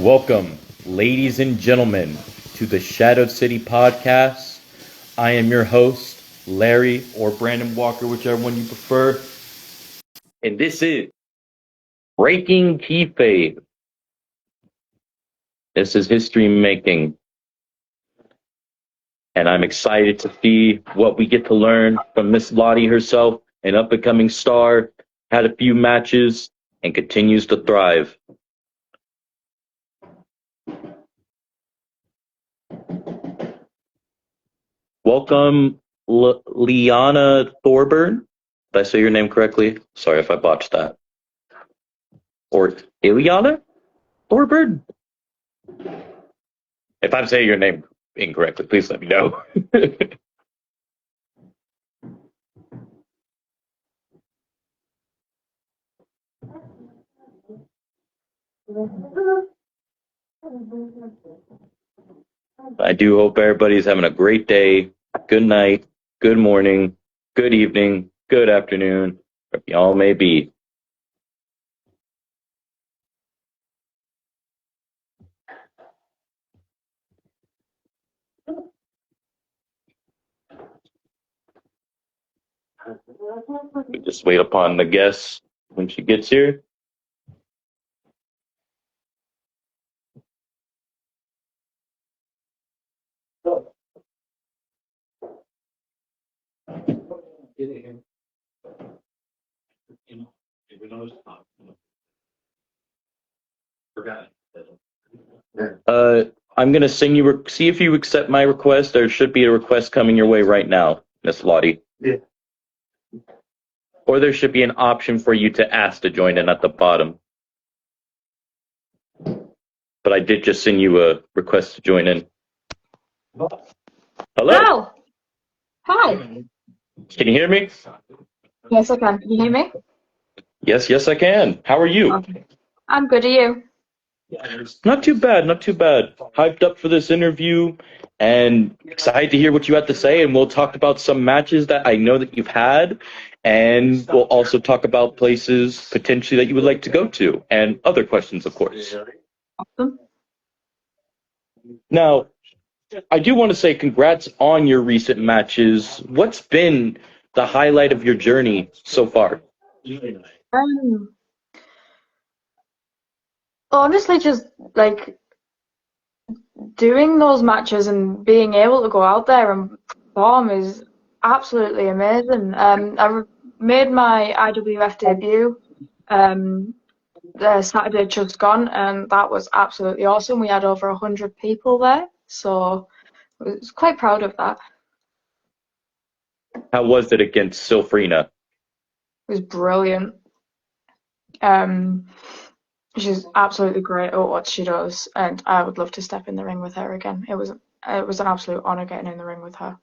Welcome, ladies and gentlemen, to the Shadow City podcast. I am your host, Larry or Brandon Walker, whichever one you prefer. And this is Breaking Keyfabe. This is history making. And I'm excited to see what we get to learn from Miss Lotti herself, an up-and-coming star, had a few matches, and continues to thrive. Welcome, Liana Thorburn. Did I say your name correctly? Sorry if I botched that. Or Ileana Thorburn? If I'm saying your name incorrectly, please let me know. I do hope everybody's having a great day, good night, good morning, good evening, good afternoon, wherever y'all may be. We just wait upon the guest when she gets here. I'm gonna sing you. See if you accept my request. There should be a request coming your way right now, Miss Lotti. Yeah. Or there should be an option for you to ask to join in at the bottom. But I did just send you a request to join in. Hello. Wow. Hi. Can you hear me? Yes, I can. Can you hear me? Yes, I can. How are you? Okay. I'm good. Are you? Not too bad, not too bad. Hyped up for this interview and excited to hear what you had to say. And we'll talk about some matches that I know that you've had. And we'll also talk about places potentially that you would like to go to and other questions, of course. Awesome. Now, I do want to say congrats on your recent matches. What's been the highlight of your journey so far? Honestly, just like doing those matches and being able to go out there and perform is absolutely amazing. I made my IWF debut the Saturday just gone, and that was absolutely awesome. We had over 100 people there, so I was quite proud of that. How was it against Silfrina? It was brilliant. She's absolutely great at what she does, and I would love to step in the ring with her again. It was an absolute honor getting in the ring with her.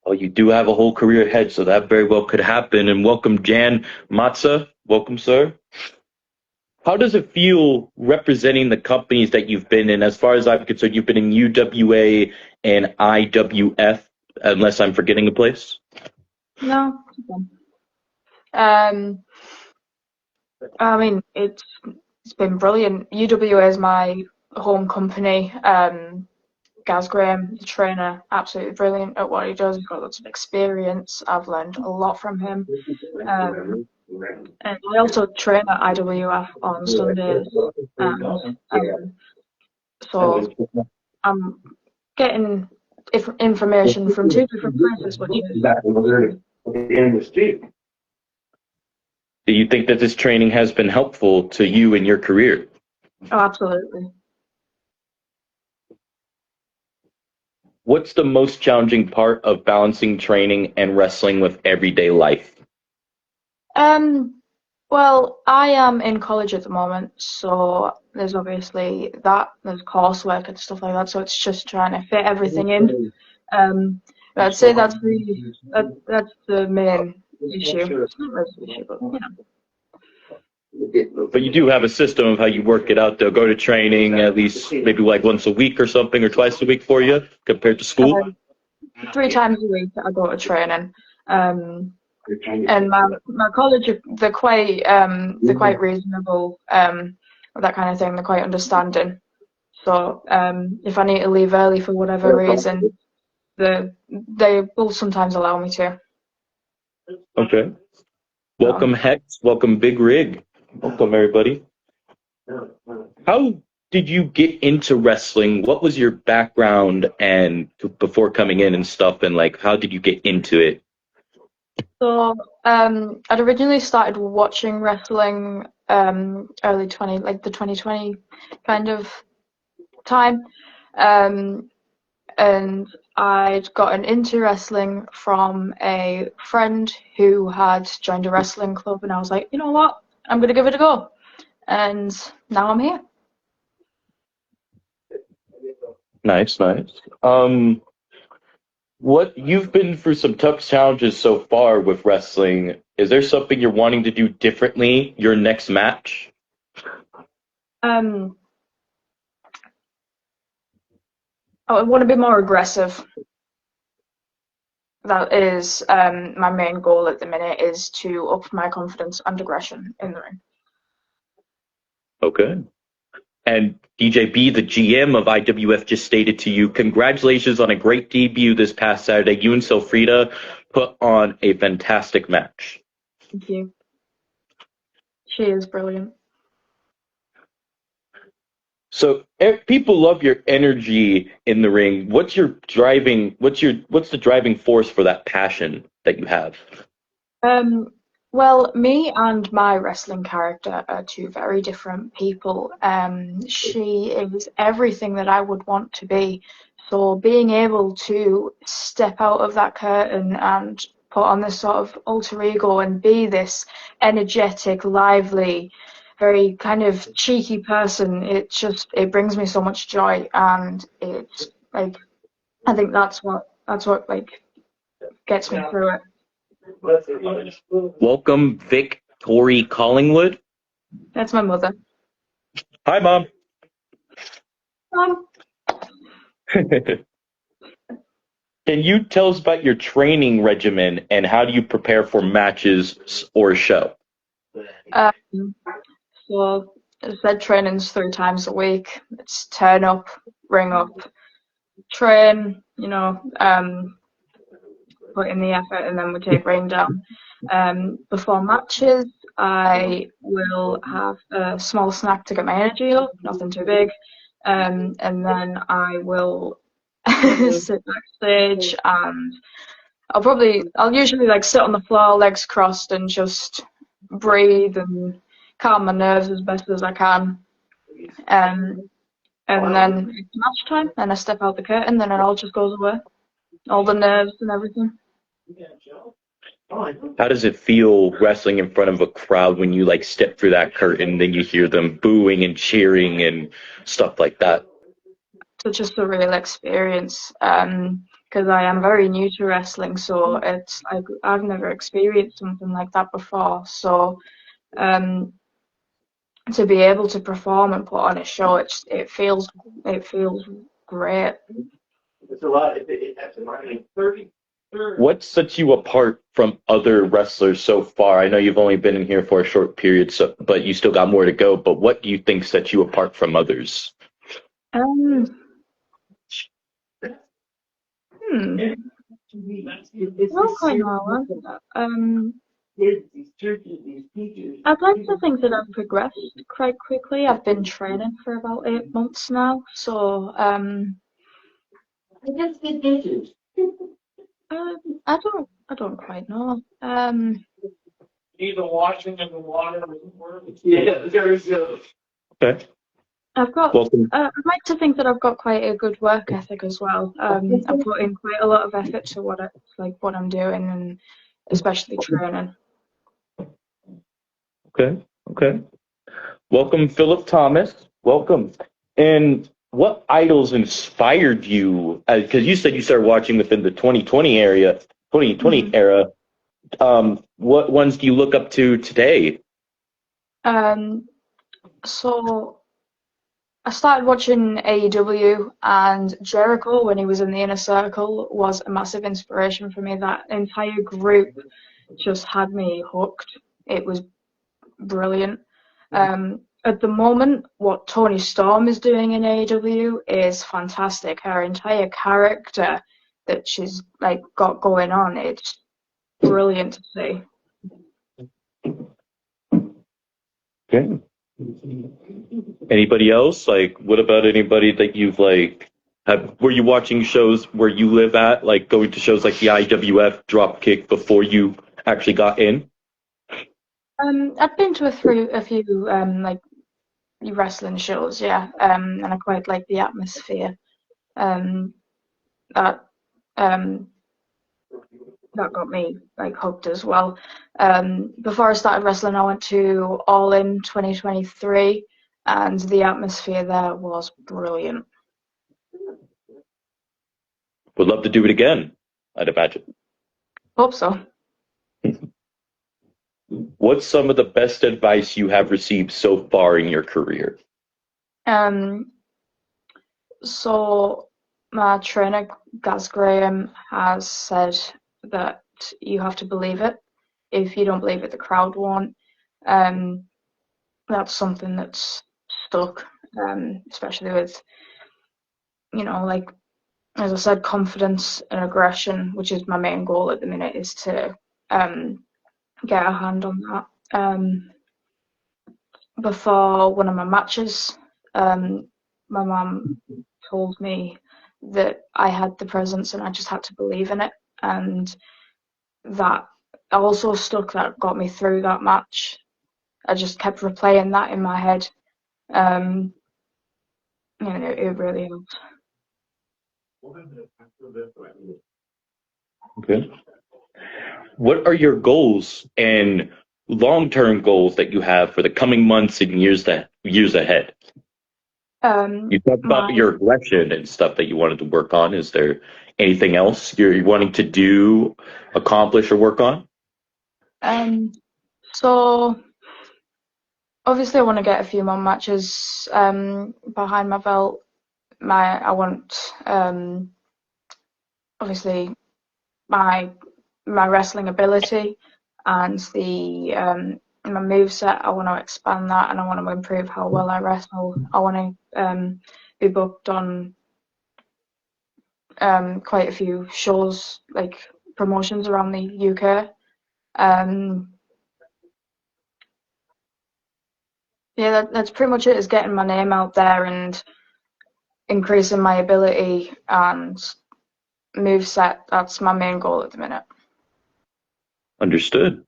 Well, you do have a whole career ahead, so that very well could happen. And welcome, Jan Matza. Welcome, sir. How does it feel representing the companies that you've been in? As far as I'm concerned, you've been in UWA and IWF, unless I'm forgetting a place. No. I mean, it's been brilliant. UWA is my home company. Gaz Graham, the trainer, absolutely brilliant at what he does. He's got lots of experience. I've learned a lot from him. And I also train at IWF on Sundays. So I'm getting information from two different places, which is Do you think that this training has been helpful to you in your career? oh, absolutely. What's the most challenging part of balancing training and wrestling with everyday life? Well, I am in college at the moment, so there's obviously that, there's coursework and stuff like that, so it's just trying to fit everything in. But I'd say that's the main issue. It's not really an issue, but you know. But you do have a system of how you work it out. They'll go to training at least maybe like once a week or something, or twice a week for you compared to school. 3 times a week I go to training. And my college, they're quite reasonable. that kind of thing. They're quite understanding. So if I need to leave early for whatever reason, they will sometimes allow me to. Okay. Welcome, Hex. Welcome, Big Rig. Welcome, everybody. How did you get into wrestling? What was your background and before coming in and stuff? And like, how did you get into it? So I'd originally started watching wrestling early 20, like the 2020 kind of time. And I'd gotten into wrestling from a friend who had joined a wrestling club, and I was like, you know what, I'm gonna give it a go. And now I'm here. Nice, nice. What you've been through some tough challenges so far with wrestling. Is there something you're wanting to do differently your next match? I want to be more aggressive. That is my main goal at the minute, is to up my confidence and aggression in the ring. Okay. And DJB, the GM of IWF, just stated to you, congratulations on a great debut this past Saturday. You and Silfrida put on a fantastic match. Thank you. She is brilliant. So people love your energy in the ring. What's the driving force for that passion that you have? Well, me and my wrestling character are two very different people. She is everything that I would want to be. So being able to step out of that curtain and put on this sort of alter ego and be this energetic, lively, very kind of cheeky person, it brings me so much joy, and it's like I think that's what like gets me through it. Welcome, Victory Collingwood. That's my mother. Hi, Mom. Mom. Can you tell us about your training regimen and how do you prepare for matches or a show? So as I said, training's 3 times a week. It's turn up, ring up, train, put in the effort, and then we take rain down. Before matches, I will have a small snack to get my energy up, nothing too big. And then I will sit backstage, and I'll usually like sit on the floor, legs crossed, and just breathe and calm my nerves as best as I can. And then it's match time, and I step out the curtain, then it all just goes away. All the nerves and everything. How does it feel wrestling in front of a crowd when you like step through that curtain, then you hear them booing and cheering and stuff like that? Such a surreal experience, because I am very new to wrestling, so it's like I've never experienced something like that before. So to be able to perform and put on a show, it feels great. What sets you apart from other wrestlers so far? I know you've only been in here for a short period, but you still got more to go. But what do you think sets you apart from others? Not quite know. I'd like to think that I've progressed quite quickly. I've been training for about 8 months now, so I don't quite know. Either washing in the water or the water. Yeah, there's okay. I'd like to think that I've got quite a good work ethic as well. I put in quite a lot of effort to what I'm doing, and especially training. Okay. Welcome, Philip Thomas. Welcome. And what idols inspired you? Because you said you started watching within the 2020 era. What ones do you look up to today? So I started watching AEW, and Jericho, when he was in the Inner Circle, was a massive inspiration for me. That entire group just had me hooked. It was brilliant. at the moment, what Toni Storm is doing in AEW is fantastic. Her entire character that she's like got going on, it's brilliant to see. Okay. Anybody else? Like, what about anybody that you've like were you watching shows where you live at, like going to shows like the IWF Dropkick before you actually got in? I've been to a few like wrestling shows, yeah, and I quite like the atmosphere. That um that got me like hooked as well. Before I started wrestling, I went to All In 2023, and the atmosphere there was brilliant. Would love to do it again, I'd imagine. Hope so. What's some of the best advice you have received so far in your career? Um, so my trainer, Gaz Graham, has said that you have to believe it. If you don't believe it, the crowd won't. Um, that's something that's stuck, especially with, like, as I said, confidence and aggression, which is my main goal at the minute, is to get a hand on that. Before one of my matches, my mum told me that I had the presence and I just had to believe in it. And that also stuck, that got me through that match. I just kept replaying that in my head. And it really helped. Okay. What are your goals and long-term goals that you have for the coming months and years ahead? You talked about My your aggression and stuff that you wanted to work on. Is there anything else you're wanting to do, accomplish, or work on? so obviously I want to get a few more matches behind my belt. I want obviously my wrestling ability and the my moveset. I want to expand that, and I want to improve how well I wrestle. I want to be booked on quite a few shows, like promotions around the UK. Yeah, that's pretty much it. Is getting my name out there and increasing my ability and moveset. That's my main goal at the minute. Understood.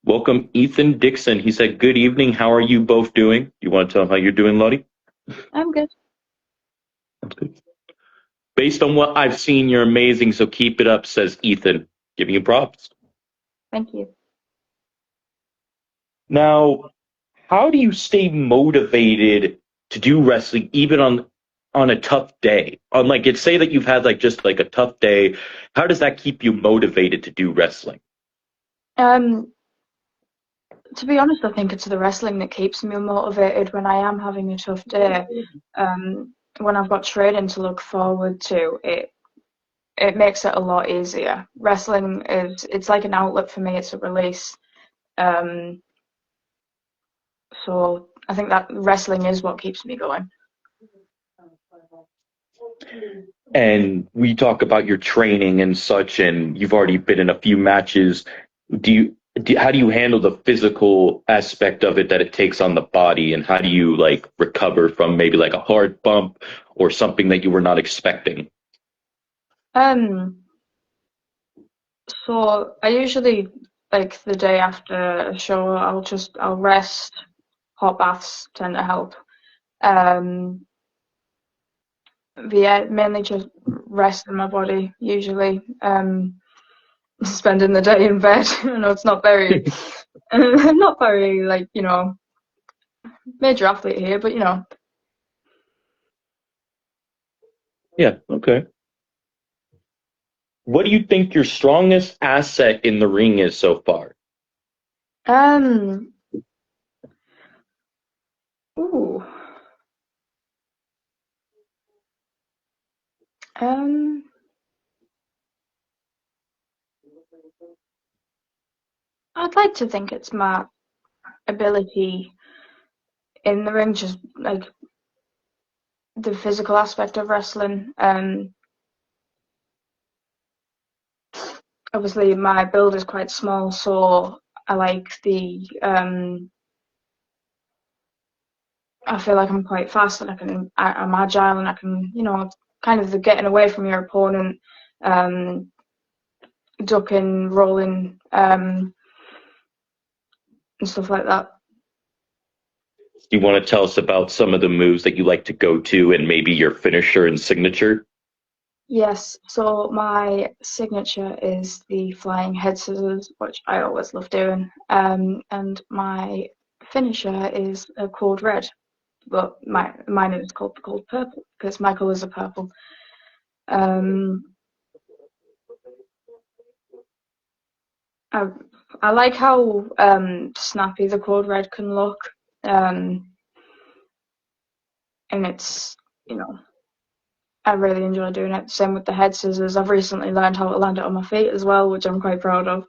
Welcome, Ethan Dixon. He said, "Good evening. How are you both doing?" You want to tell him how you're doing, Lotti? I'm good. That's good. Based on what I've seen, you're amazing. So keep it up, says Ethan. Giving you props. Thank you. Now, how do you stay motivated to do wrestling even on a tough day? On like, it's say that you've had like just like a tough day. How does that keep you motivated to do wrestling? Um, to be honest, I think it's the wrestling that keeps me motivated when I am having a tough day. When I've got training to look forward to, it makes it a lot easier. Wrestling it's like an outlet for me. It's a release. Um, so I think that wrestling is what keeps me going. And we talk about your training and such, and you've already been in a few matches. How do you handle the physical aspect of it that it takes on the body, and how do you like recover from maybe like a hard bump or something that you were not expecting? Um, so I usually, like, the day after a show, I'll rest. Hot baths tend to help. Um, but yeah, mainly just resting my body usually. Spending the day in bed. I know it's not very, not very like major athlete here, but Yeah, okay. What do you think your strongest asset in the ring is so far? um, ooh, um, I'd like to think it's my ability in the ring, just like the physical aspect of wrestling. Obviously my build is quite small, so I like the I feel like I'm quite fast and I'm agile and I can, kind of the getting away from your opponent, ducking, rolling, and stuff like that. Do you want to tell us about some of the moves that you like to go to and maybe your finisher and signature? Yes, so my signature is the flying head scissors, which I always love doing. And my finisher is a code red, but mine is called purple because my colours are purple. Um, I I like how snappy the code red can look, um, and it's you know I really enjoy doing it. Same with the head scissors. I've recently learned how to land it on my feet as well, which I'm quite proud of.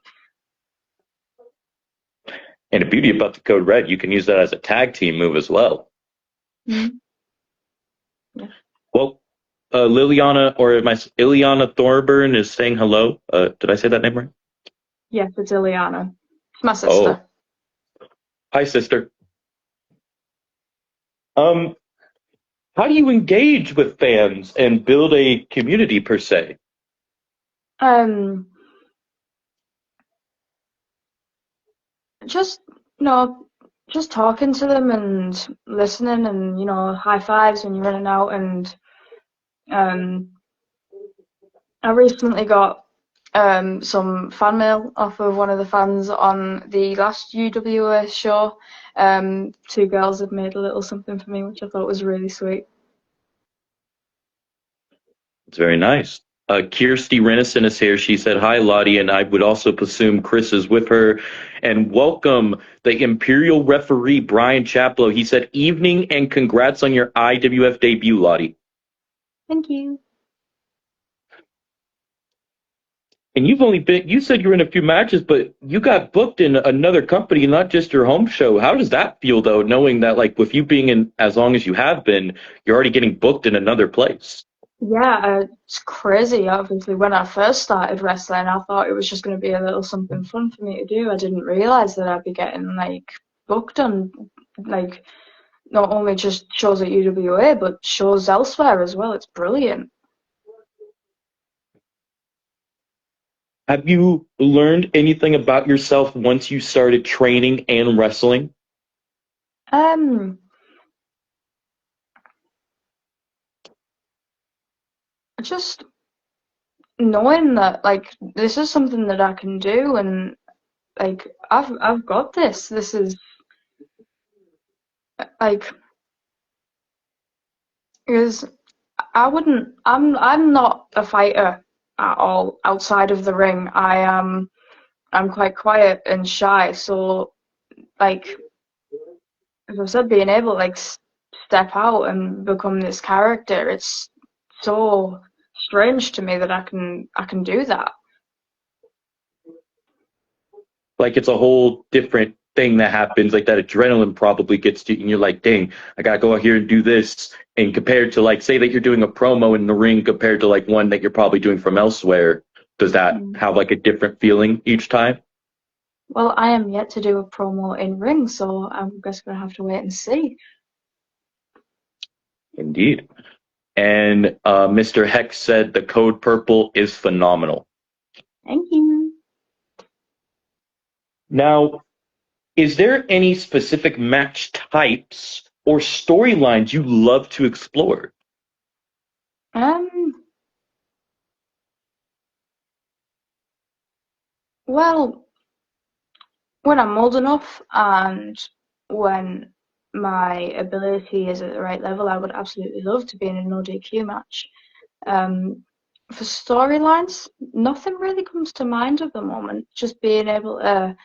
And the beauty about the code red, you can use that as a tag team move as well. Mm-hmm. Yeah. Well, Liliana or my Ileana Thorburn is saying hello. Did I say that name right? Yes, it's Ileana. It's my Oh, sister. hi, sister. Um, how do you engage with fans and build a community per se? Um, just you know, just talking to them and listening, and high fives when you're in and out. And um, I recently got some fan mail off of one of the fans on the last UWA show. Two girls had made a little something for me, which I thought was really sweet. It's very nice. Kirsty Renison is here. She said, hi, Lotti, and I would also presume Chris is with her. And welcome the Imperial referee, Brian Chaplow. He said, evening and congrats on your IWF debut, Lotti. Thank you. And you said you were in a few matches, but you got booked in another company, not just your home show. How does that feel, though, knowing that, like, with you being in as long as you have been, you're already getting booked in another place? Yeah, it's crazy. Obviously, when I first started wrestling, I thought it was just going to be a little something fun for me to do. I didn't realize that I'd be getting like booked on like not only just shows at UWA, but shows elsewhere as well. It's brilliant. Have you learned anything about yourself once you started training and wrestling? Um, just knowing that like this is something that I can do, and like I've got this. This is like because I wouldn't. I'm not a fighter at all outside of the ring. I'm quite quiet and shy. So like as I said, being able to like step out and become this character, it's so strange to me that I can do that. Like it's a whole different thing that happens. Like that adrenaline probably gets to you, and you're like, "Dang, I gotta go out here and do this." And compared to like, say that you're doing a promo in the ring, compared to like one that you're probably doing from elsewhere, does that Mm. have like a different feeling each time? Well, I am yet to do a promo in ring, so I'm just gonna have to wait and see. Indeed. And Mr. Hex said the code purple is phenomenal. Thank you. Now, is there any specific match types or storylines you love to explore? Um, well, when I'm old enough and when my ability is at the right level, I would absolutely love to be in a no DQ match. Um, for storylines, nothing really comes to mind at the moment. Just being able to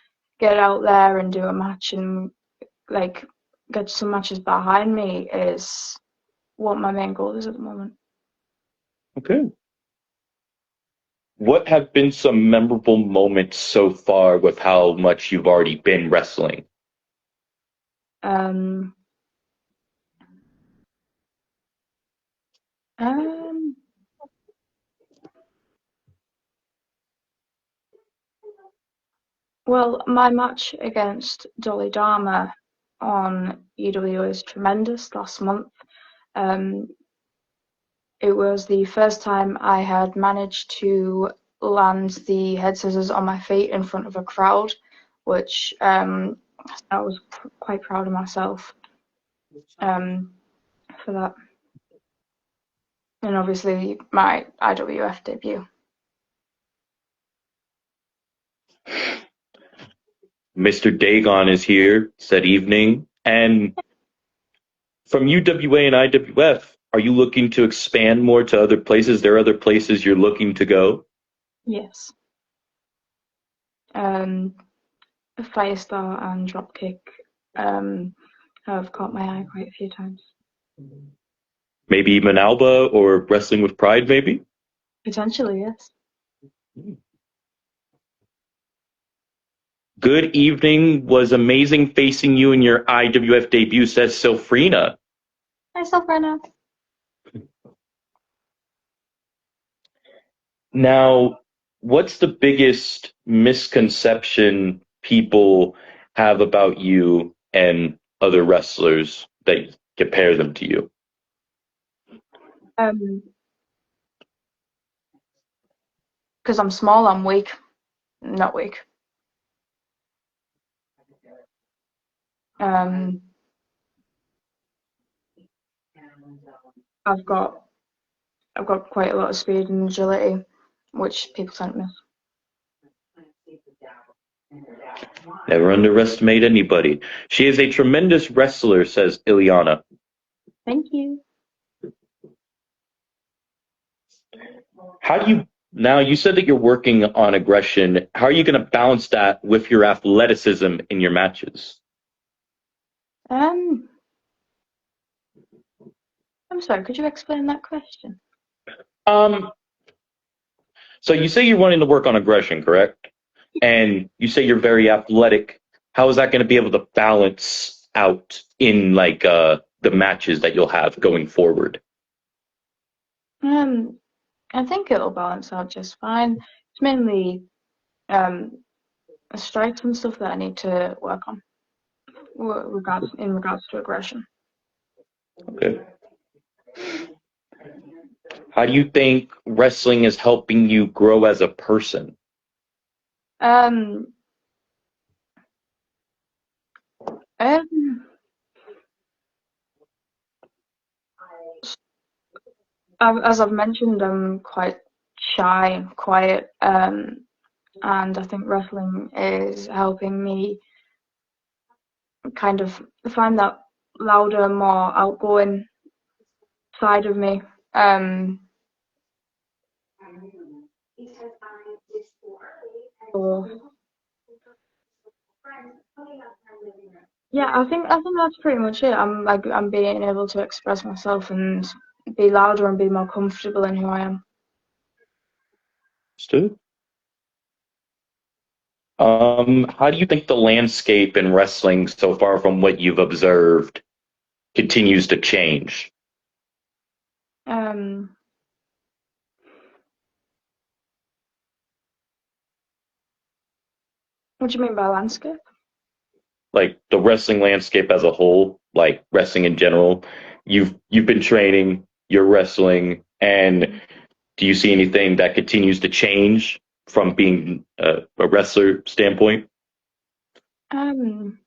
get out there and do a match and like get some matches behind me is what my main goal is at the moment. Okay. What have been some memorable moments so far with how much you've already been wrestling? Um, Um, well, my match against Dolly Dharma on EW is tremendous last month. Um, it was the first time I had managed to land the head scissors on my feet in front of a crowd, which I was quite proud of myself for that. And obviously my IWF debut. Mr. Dagon is here, said evening. And from UWA and IWF, are you looking to expand more to other places? There are other places you're looking to go? Yes. Firestar and Dropkick have caught my eye quite a few times. Maybe even Alba or Wrestling with Pride, maybe? Potentially, yes. Good evening. Was amazing facing you in your IWF debut, says Silfrina. Hi, Selfrena. Now, what's the biggest misconception people have about you and other wrestlers that compare them to you? Because I'm small, I'm weak. Not weak. Um, I've got quite a lot of speed and agility, which people tend to miss. Never underestimate anybody. She is a tremendous wrestler, says Ileana. Thank you. How do you now you said that you're working on aggression. How are you going to balance that with your athleticism in your matches? I'm sorry, could you explain that question? Um, so you say you're wanting to work on aggression, correct? And you say you're very athletic. How is that going to be able to balance out in the matches that you'll have going forward? I think it'll balance out just fine. It's mainly strikes and stuff that I need to work on in regards to aggression. Okay. How do you think wrestling is helping you grow as a person? Um, um, as I've mentioned, I'm quite shy and quiet, and I think wrestling is helping me kind of find that louder, more outgoing side of me. So yeah, I think that's pretty much it. I'm being able to express myself and be louder and be more comfortable in who I am. Stu? How do you think the landscape in wrestling so far from what you've observed continues to change? Um, what do you mean by landscape? Like the wrestling landscape as a whole, like wrestling in general. You've been training, you're wrestling, and do you see anything that continues to change from being a wrestler standpoint? Um,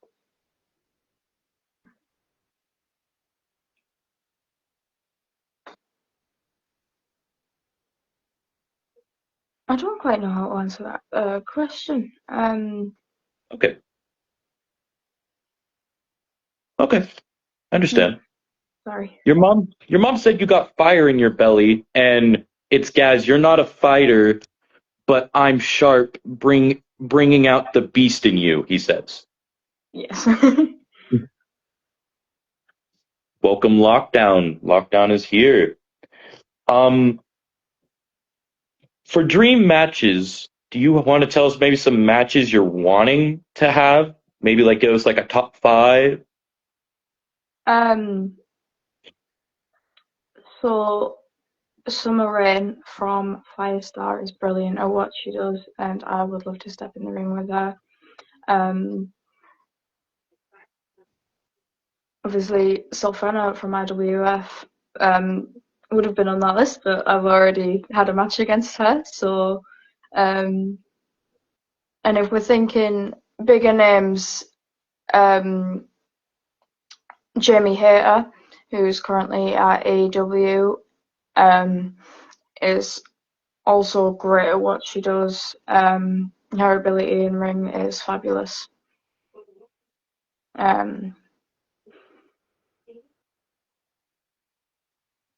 I don't quite know how to answer that question. Okay. Okay. I Yeah, understand. sorry. Your mom said you got fire in your belly, and it's Gaz, you're not a fighter, but I'm sharp, bringing out the beast in you, he says. Yes. Welcome lockdown. Lockdown is here. Um, for dream matches, do you want to tell us maybe some matches you're wanting to have? Maybe like give us like a top five. Um, so Summer Rain from Firestar is brilliant at what she does, and I would love to step in the ring with her. Obviously, Sulfana from IWF would have been on that list, but I've already had a match against her. So, and if we're thinking bigger names, Jamie Hayter, who's currently at AEW, is also great at what she does. Her ability in ring is fabulous.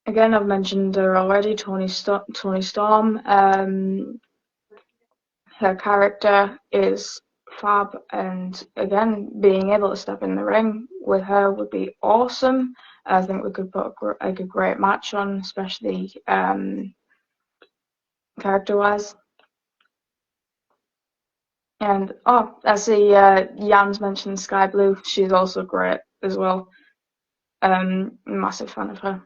Again, I've mentioned her already, Toni Storm. Her character is fab, and again, being able to step in the ring with her would be awesome. I think we could put a great match on, especially character-wise. And I see Jan's mentioned Sky Blue. She's also great as well. Massive fan of her.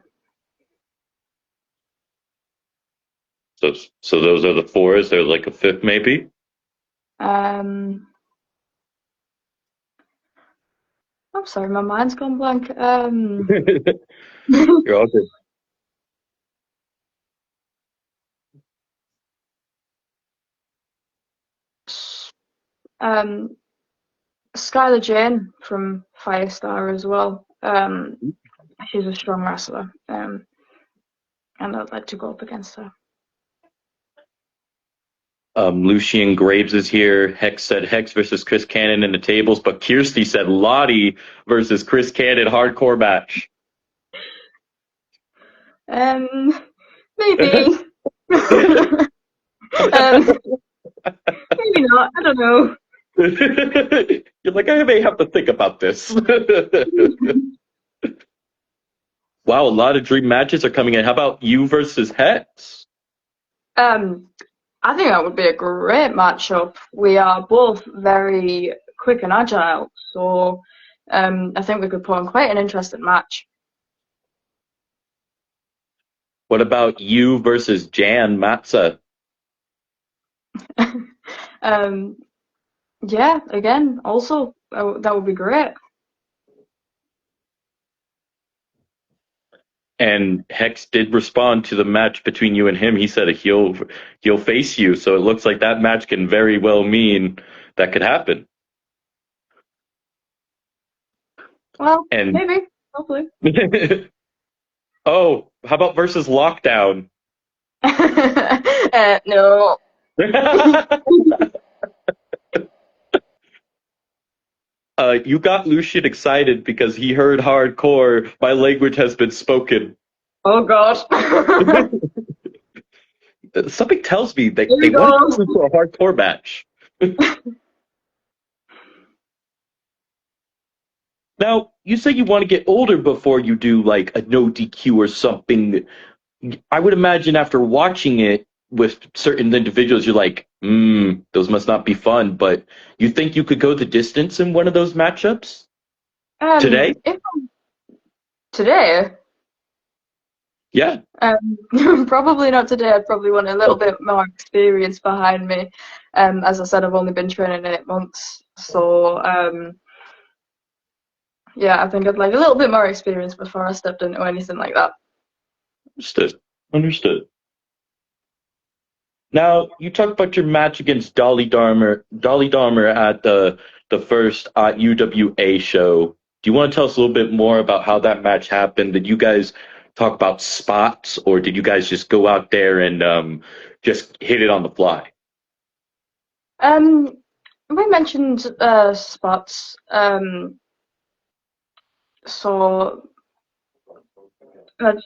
So those are the four. Is there like a fifth, maybe? I'm sorry, my mind's gone blank. You're all good. Skylar Jane from Firestar as well. She's a strong wrestler, and I'd like to go up against her. Lucian Graves is here. Hex said Hex versus Chris Cannon in the tables, but Kirsty said Lotti versus Chris Cannon hardcore match. Maybe. Maybe not. I don't know. You're like, I may have to think about this. Wow, a lot of dream matches are coming in. How about you versus Hex? I think that would be a great matchup. We are both very quick and agile, so I think we could put on quite an interesting match. What about you versus Jan Matza? Yeah, again, also that would be great. And Hex did respond to the match between you and him. He said he'll face you. So it looks like that match can very well mean that could happen. Well, maybe, hopefully. Oh, how about versus Lockdown? No. You got Lucian excited because he heard hardcore. My language has been spoken. Oh God. Something tells me they want to go to a hardcore match. Now, you say you want to get older before you do like a no DQ or something. I would imagine after watching it with certain individuals, you're like, those must not be fun. But you think you could go the distance in one of those matchups? Today? Today? Yeah. Probably not today. I'd probably want a little bit more experience behind me. As I said, I've only been training 8 months. So, yeah, I think I'd like a little bit more experience before I stepped into anything like that. Understood. Now, you talked about your match against Dolly Dharmer at the first UWA show. Do you want to tell us a little bit more about how that match happened? Did you guys talk about spots, or did you guys just go out there and just hit it on the fly? We mentioned spots. So that's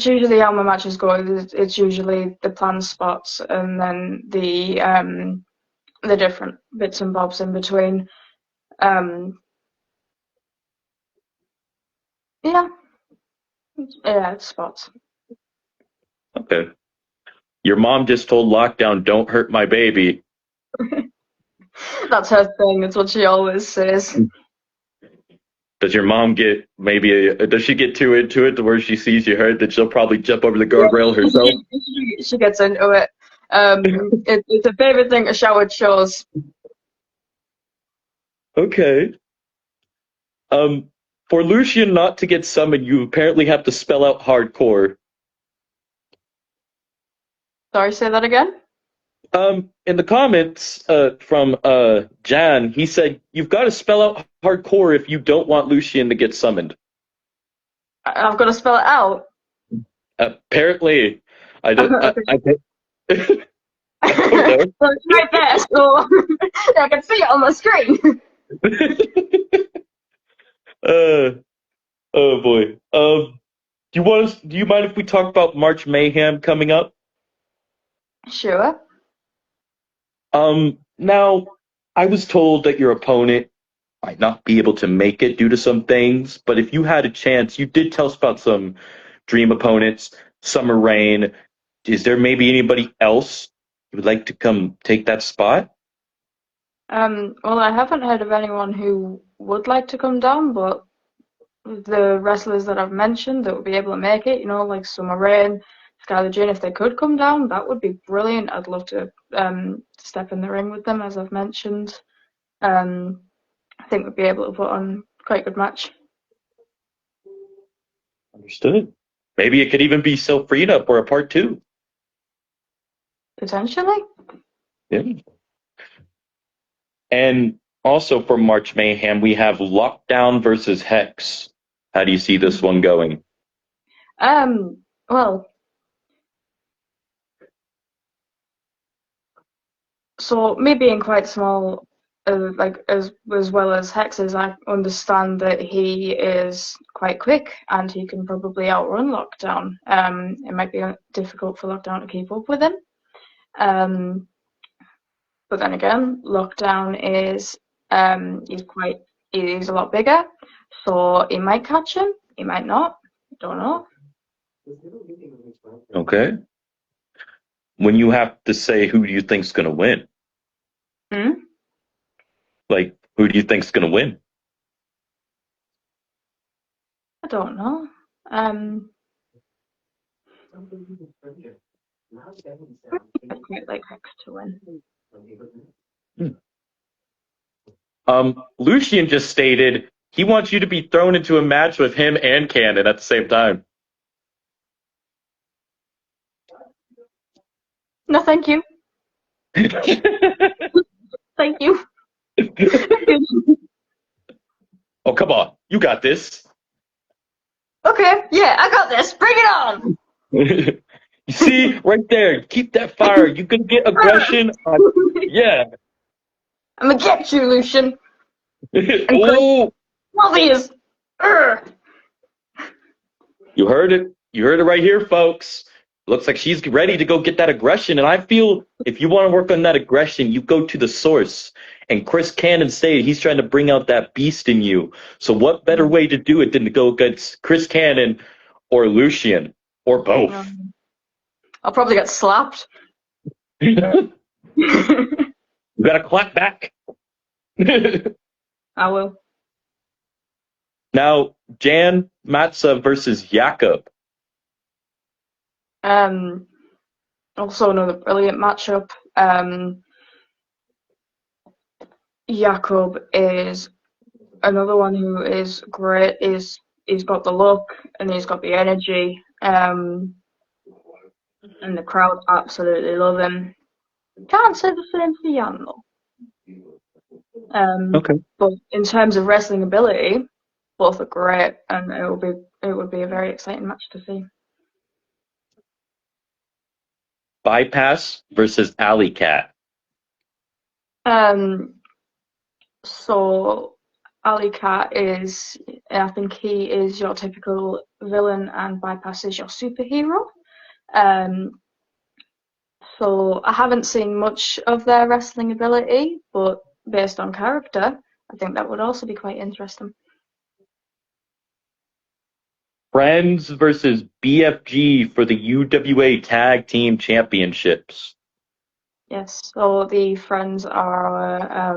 usually how my matches go. It's usually the planned spots and then the different bits and bobs in between. Yeah, it's spots. Okay. Your mom just told Lockdown, "Don't hurt my baby." That's her thing. It's what she always says. Does your mom get does she get too into it to where she sees you hurt that she'll probably jump over the Yeah, guardrail herself? she gets into it. It's a favorite thing to show at shows. Okay. Um, for Lucian not to get summoned, you apparently have to spell out hardcore. Sorry, say that again? In the comments from Jan, he said you've got to spell out hardcore if you don't want Lucian to get summoned. I've got to spell it out. Apparently, I don't, Okay. I don't know. Well, it's right there, so I can see it on the screen. uh, oh boy. Do you mind if we talk about March Mayhem coming up? Sure. Now, I was told that your opponent might not be able to make it due to some things, but if you had a chance, you did tell us about some dream opponents, Summer Rain. Is there maybe anybody else you would like to come take that spot? Well, I haven't heard of anyone who would like to come down, but the wrestlers that I've mentioned that would be able to make it, like Summer Rain, Skylar Jane, if they could come down, that would be brilliant. I'd love to step in the ring with them, as I've mentioned. I think we'd be able to put on quite a good match. Understood. Maybe it could even be Self Freedom or a part two. Potentially. Yeah. And also for March Mayhem, we have Lockdown versus Hex. How do you see this one going? Well, so me being quite small, like as well as Hex's, I understand that he is quite quick and he can probably outrun Lockdown. It might be difficult for Lockdown to keep up with him. But then again, Lockdown is he's a lot bigger, so he might catch him, he might not. Don't know. Okay. When you have to say who do you think's gonna win? Hmm? Like who do you think's gonna win? I don't know. I'd quite like Hex to win. Lucian just stated he wants you to be thrown into a match with him and Cannon at the same time. No, thank you. Thank you. Oh, come on. You got this. Okay, yeah, I got this. Bring it on. You see, right there. Keep that fire. You can get aggression. Yeah. I'm gonna get you, Lucian. Oh, Obvious. you heard it. You heard it right here, folks. Looks like she's ready to go get that aggression. And I feel if you want to work on that aggression, you go to the source. And Chris Cannon stated he's trying to bring out that beast in you. So what better way to do it than to go against Chris Cannon or Lucian or both? I'll probably get slapped. You gotta clap back. I will. Now, Jan Matza versus Jakob. Also another brilliant matchup. Jakob is another one who is great. He's got the look and he's got the energy. And the crowd absolutely love him. Can't say the same for Jan though. Okay. But in terms of wrestling ability, both are great, and it would be a very exciting match to see. Bypass versus Alley Cat. So Alley Cat I think he is your typical villain, and Bypass is your superhero. So I haven't seen much of their wrestling ability, but based on character, I think that would also be quite interesting. Friends versus BFG for the UWA Tag Team Championships. Yes, so the Friends are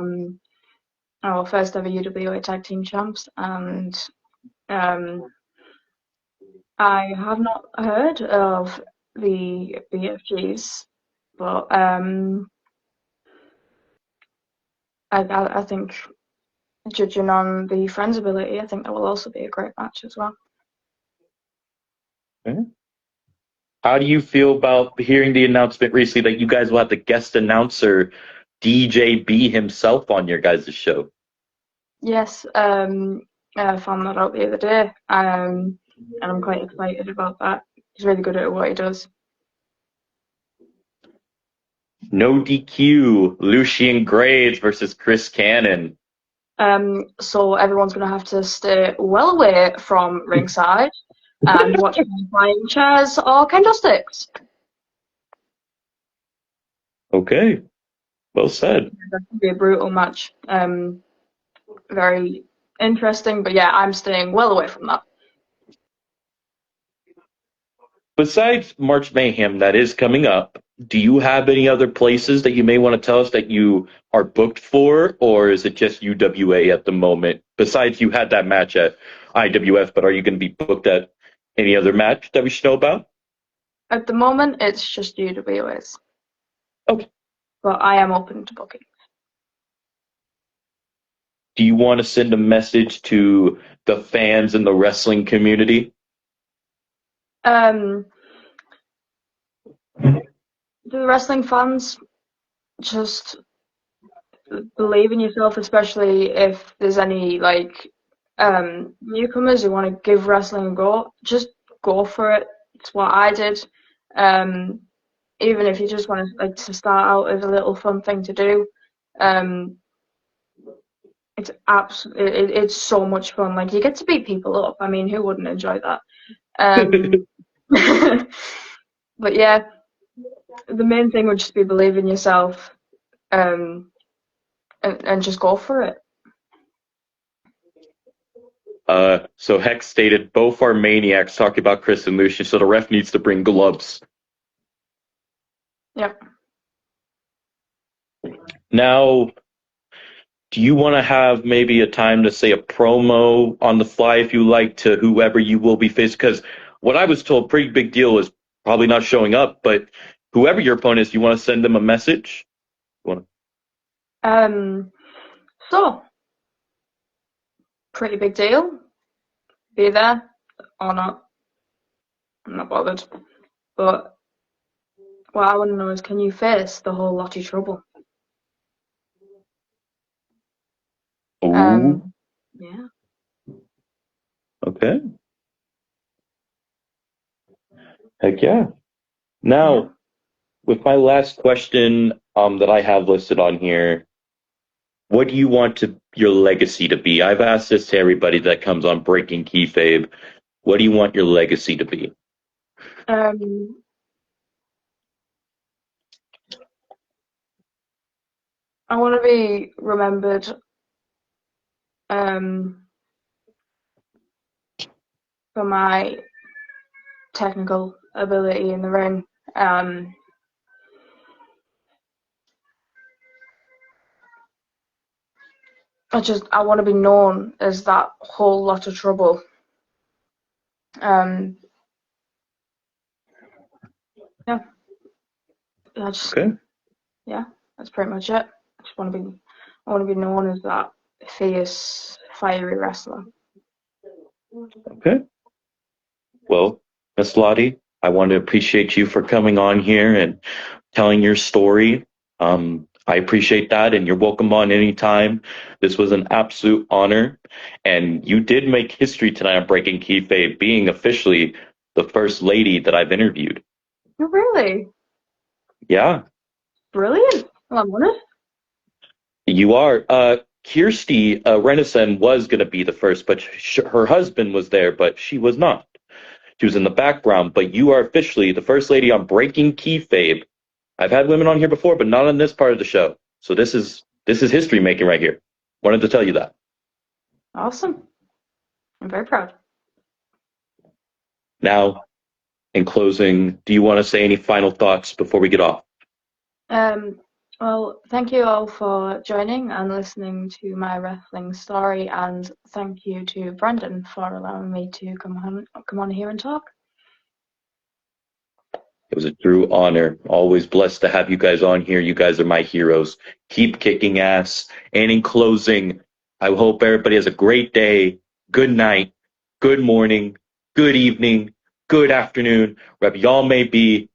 our first ever UWA Tag Team Champs, and um, I have not heard of the BFGs, but I think judging on the Friends ability, I think that will also be a great match as well. Okay. How do you feel about hearing the announcement recently that you guys will have the guest announcer DJB himself on your guys' show? Yes, I found that out the other day, and I'm quite excited about that. He's really good at what he does. No DQ, Lucian Graves versus Chris Cannon. So everyone's going to have to stay well away from ringside and watch them flying chairs or kendo sticks. Okay, well said. That could be a brutal match. Very interesting, but yeah, I'm staying well away from that. Besides March Mayhem that is coming up, do you have any other places that you may want to tell us that you are booked for, or is it just UWA at the moment? Besides, you had that match at IWF, but are you going to be booked at any other match that we should know about? At the moment, it's just UWAs, Okay. but I am open to booking. Do you want to send a message to the fans in the wrestling community? The wrestling fans, just believe in yourself, especially if there's any newcomers who want to give wrestling a go. Just go for it. It's what I did. Even if you just want to start out as a little fun thing to do, it's so much fun. Like, you get to beat people up. I mean, who wouldn't enjoy that? But yeah, the main thing would just be believe in yourself, and just go for it. So Hex stated both are maniacs talking about Chris and Lucian, so the ref needs to bring gloves. Yep. Now, do you want to have maybe a time to say a promo on the fly if you like to whoever you will be facing? Because what I was told, pretty big deal is probably not showing up, but whoever your opponent is, you want to send them a message? You want So, pretty big deal. Be there or not. I'm not bothered. But what I want to know is, can you face the whole Lotti trouble? to... Ooh, Yeah. okay. Heck yeah. Now, with my last question that I have listed on here, what do you want your legacy to be? I've asked this to everybody that comes on Breaking Keyfabe. What do you want your legacy to be? Um, I want to be remembered for my technical ability in the ring. I want to be known as that whole lot of trouble. Yeah. Okay. Yeah, that's pretty much it. I want to be known as that fierce, fiery wrestler. Okay. Well, Miss Lotti, I want to appreciate you for coming on here and telling your story. I appreciate that, and you're welcome on anytime. This was an absolute honor, and you did make history tonight on Breaking Keyfabe, being officially the first lady that I've interviewed. Oh, really? Yeah, Brilliant. Well, I'm honoured. you are. Kirsty Renison was going to be the first, but her husband was there, but she was not. She was in the background, but you are officially the first lady on Breaking Keyfabe. I've had women on here before, but not on this part of the show. So this is history making right here. Wanted to tell you that. Awesome. I'm very proud. Now, in closing, do you want to say any final thoughts before we get off? Well, thank you all for joining and listening to my wrestling story, and thank you to Brandon for allowing me to come on here and talk. It was a true honor. Always blessed to have you guys on here. You guys are my heroes. Keep kicking ass. And in closing, I hope everybody has a great day, good night, good morning, good evening, good afternoon, wherever y'all may be.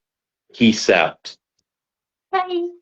Peace out. Bye.